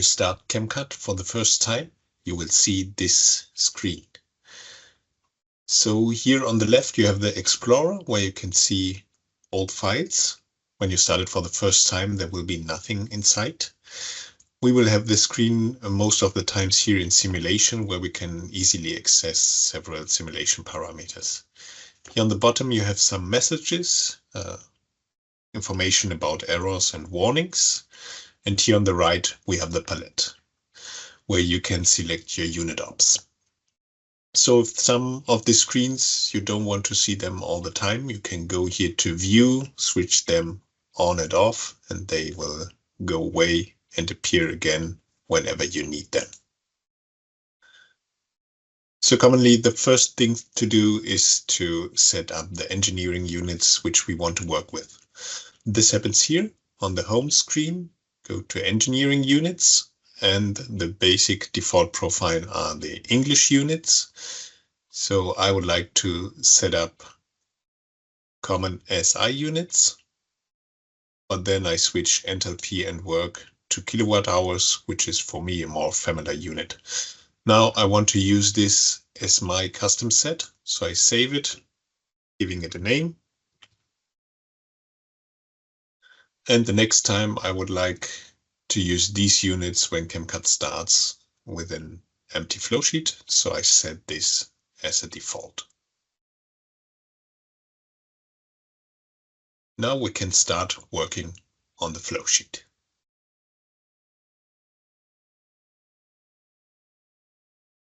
you start CHEMCAD for the first time, you will see this screen. So here on the left, you have the Explorer where you can see old files. When you start it for the first time, there will be nothing inside. We will have the screen most of the times here in simulation where we can easily access several simulation parameters. Here on the bottom, you have some messages, information about errors and warnings. And here on the right, we have the palette where you can select your unit ops. So if some of the screens, you don't want to see them all the time, you can go here to view, switch them on and off, and they will go away and appear again whenever you need them. So commonly the first thing to do is to set up the engineering units which we want to work with. This happens here on the home screen. Go to engineering units, and the basic default profile are the English units. So I would like to set up common SI units, but then I switch enthalpy and work to kilowatt hours, which is for me a more familiar unit. Now I want to use this as my custom set, so I save it, giving it a name. And the next time I would like to use these units when CHEMCAD starts with an empty flowsheet, so I set this as a default. Now we can start working on the flowsheet.